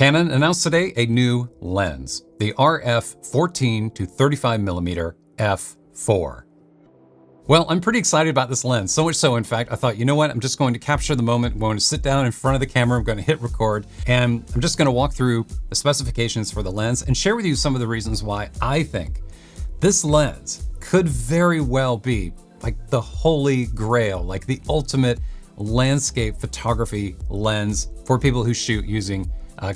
Canon announced today a new lens, the RF 14 to 35mm f4. Well, I'm pretty excited about this lens, so much so, in fact, I thought, you know what, I'm just going to capture the moment. I'm going to sit down in front of the camera, I'm going to hit record, and I'm just going to walk through the specifications for the lens and share with you some of the reasons why I think this lens could very well be like the holy grail, like the ultimate landscape photography lens for people who shoot using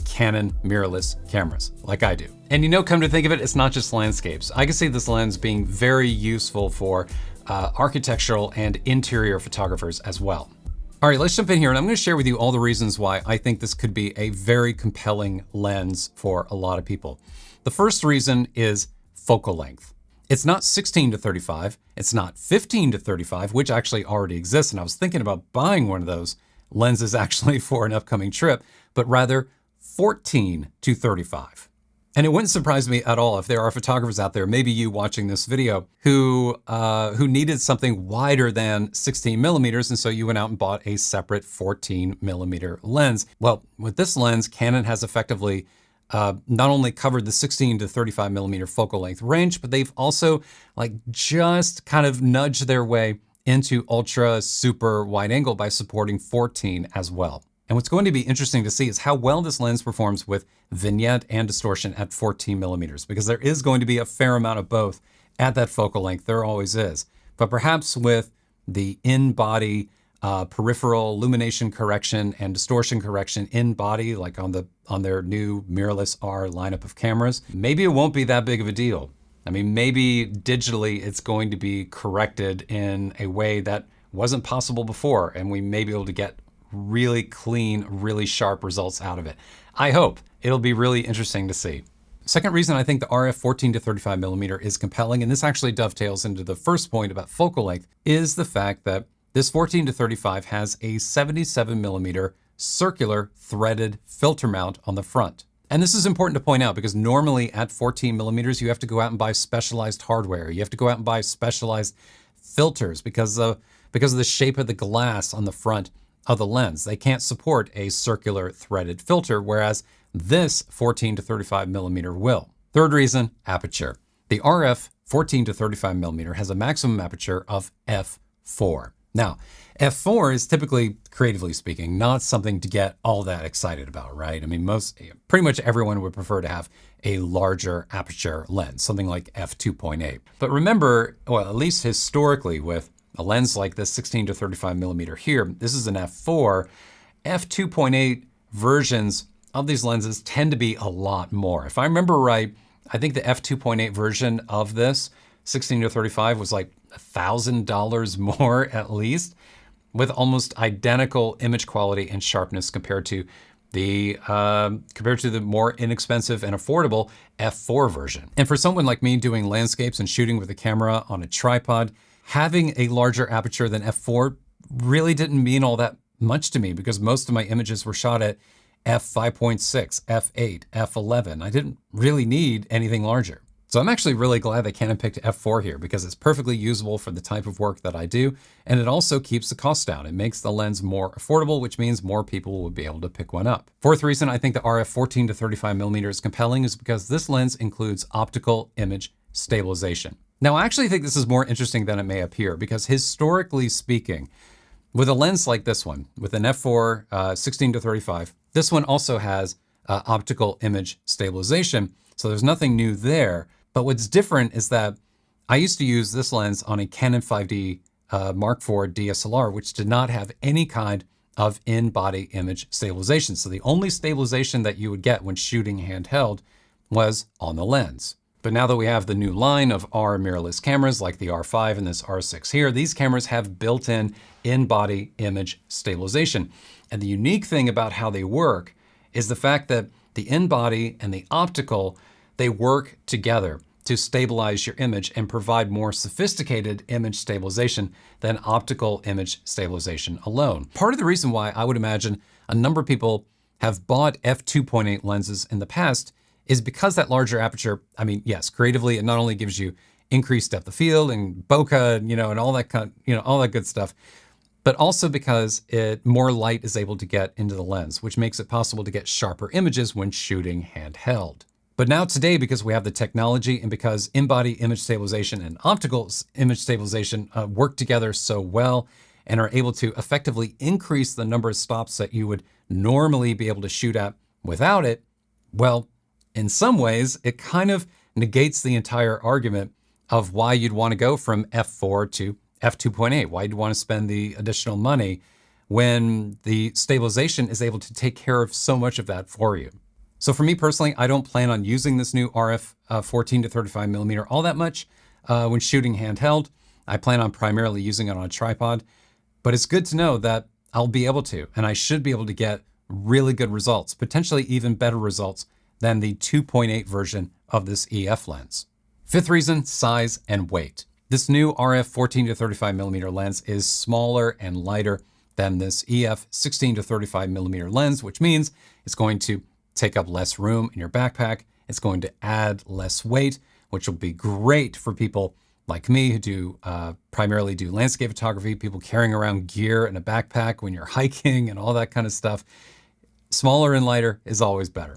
Canon mirrorless cameras, like I do. And you know, come to think of it, it's not just landscapes. I can see this lens being very useful for architectural and interior photographers as well. All right, let's jump in here, and I'm going to share with you all the reasons why I think this could be a very compelling lens for a lot of people. The first reason is focal length. It's not 16 to 35, it's not 15 to 35, which actually already exists, and I was thinking about buying one of those lenses actually for an upcoming trip, but rather 14 to 35. And it wouldn't surprise me at all if there are photographers out there, maybe you watching this video, who needed something wider than 16 millimeters, and so you went out and bought a separate 14 millimeter lens. Well, with this lens, Canon has effectively not only covered the 16 to 35 millimeter focal length range, but they've also just kind of nudged their way into ultra super wide angle by supporting 14 as well. And what's going to be interesting to see is how well this lens performs with vignette and distortion at 14 millimeters, because there is going to be a fair amount of both at that focal length. There always is. But perhaps with the in-body peripheral illumination correction and distortion correction in body, like on their new mirrorless R lineup of cameras, maybe it won't be that big of a deal. I mean, maybe digitally it's going to be corrected in a way that wasn't possible before, and we may be able to get really clean, really sharp results out of it. I hope. It'll be really interesting to see. Second reason I think the RF 14 to 35 millimeter is compelling, and this actually dovetails into the first point about focal length, is the fact that this 14 to 35 has a 77 millimeter circular threaded filter mount on the front. And this is important to point out because normally at 14 millimeters, you have to go out and buy specialized hardware. You have to go out and buy specialized filters because of the shape of the glass on the front of the lens. They can't support a circular threaded filter, whereas this 14 to 35 millimeter will. Third reason, aperture. The RF 14 to 35 millimeter has a maximum aperture of f4. Now, f4 is typically, creatively speaking, not something to get all that excited about, right? I mean, pretty much everyone would prefer to have a larger aperture lens, something like f2.8. But remember, well, at least historically with a lens like this 16 to 35 millimeter here, this is an f4. f2.8 versions of these lenses tend to be a lot more. If I remember right, I think the f2.8 version of this 16 to 35 was like $1,000 more at least, with almost identical image quality and sharpness compared to the more inexpensive and affordable f4 version. And for someone like me doing landscapes and shooting with a camera on a tripod, having a larger aperture than f4 really didn't mean all that much to me because most of my images were shot at f5.6, f8, f11. I didn't really need anything larger. So I'm actually really glad that Canon picked f4 here because it's perfectly usable for the type of work that I do, and it also keeps the cost down. It makes the lens more affordable, which means more people will be able to pick one up. Fourth reason I think the RF 14 to 35 millimeter is compelling is because this lens includes optical image stabilization. Now, I actually think this is more interesting than it may appear because historically speaking, with a lens like this one, with an f4 16 to 35, this one also has optical image stabilization. So there's nothing new there. But what's different is that I used to use this lens on a Canon 5D Mark IV DSLR, which did not have any kind of in-body image stabilization. So the only stabilization that you would get when shooting handheld was on the lens. But now that we have the new line of R mirrorless cameras like the R5 and this R6 here, these cameras have built-in in-body image stabilization. And the unique thing about how they work is the fact that the in-body and the optical, they work together to stabilize your image and provide more sophisticated image stabilization than optical image stabilization alone. Part of the reason why I would imagine a number of people have bought f2.8 lenses in the past is because that larger aperture, I mean, yes, creatively, it not only gives you increased depth of field and bokeh, and all that all that good stuff, but also because more light is able to get into the lens, which makes it possible to get sharper images when shooting handheld. But now today, because we have the technology and because in-body image stabilization and optical image stabilization work together so well and are able to effectively increase the number of stops that you would normally be able to shoot at without it, well, in some ways, it kind of negates the entire argument of why you'd want to go from f4 to f2.8, why you'd want to spend the additional money when the stabilization is able to take care of so much of that for you. So for me personally, I don't plan on using this new RF 14 to 35 millimeter all that much when shooting handheld. I plan on primarily using it on a tripod, but it's good to know that I'll be able to, and I should be able to get really good results, potentially even better results than the 2.8 version of this EF lens. Fifth reason, size and weight. This new RF 14 to 35 millimeter lens is smaller and lighter than this EF 16 to 35 millimeter lens, which means it's going to take up less room in your backpack. It's going to add less weight, which will be great for people like me who do primarily do landscape photography, people carrying around gear in a backpack when you're hiking and all that kind of stuff. Smaller and lighter is always better.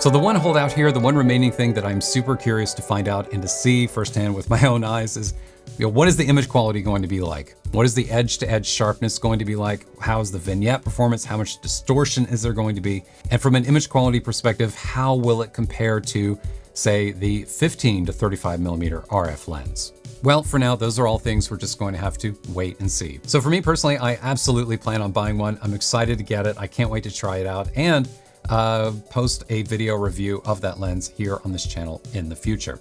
So the one holdout here, the one remaining thing that I'm super curious to find out and to see firsthand with my own eyes is, what is the image quality going to be like? What is the edge-to-edge sharpness going to be like? How is the vignette performance? How much distortion is there going to be? And from an image quality perspective, how will it compare to, say, the 15 to 35 millimeter RF lens? Well, for now, those are all things we're just going to have to wait and see. So for me personally, I absolutely plan on buying one. I'm excited to get it. I can't wait to try it out and post a video review of that lens here on this channel in the future.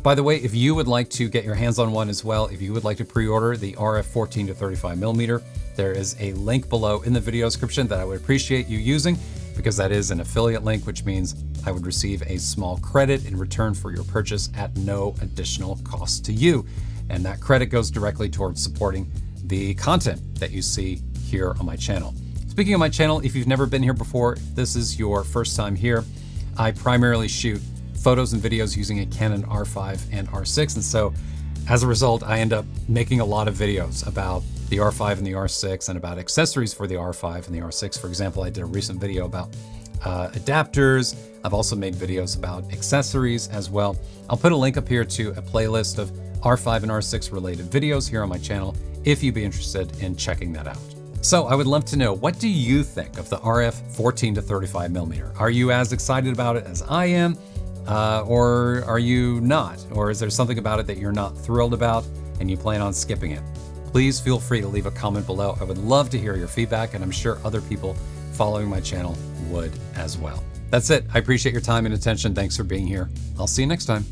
By the way, if you would like to get your hands on one as well, if you would like to pre-order the RF 14 to 35 millimeter, there is a link below in the video description that I would appreciate you using, because that is an affiliate link, which means I would receive a small credit in return for your purchase at no additional cost to you. And that credit goes directly towards supporting the content that you see here on my channel. Speaking of my channel, if you've never been here before, if this is your first time here, I primarily shoot photos and videos using a Canon R5 and R6. And so as a result, I end up making a lot of videos about the R5 and the R6 and about accessories for the R5 and the R6. For example, I did a recent video about adapters. I've also made videos about accessories as well. I'll put a link up here to a playlist of R5 and R6 related videos here on my channel if you'd be interested in checking that out. So I would love to know, what do you think of the RF 14 to 35 millimeter? Are you as excited about it as I am? Or are you not? Or is there something about it that you're not thrilled about and you plan on skipping it? Please feel free to leave a comment below. I would love to hear your feedback, and I'm sure other people following my channel would as well. That's it. I appreciate your time and attention. Thanks for being here. I'll see you next time.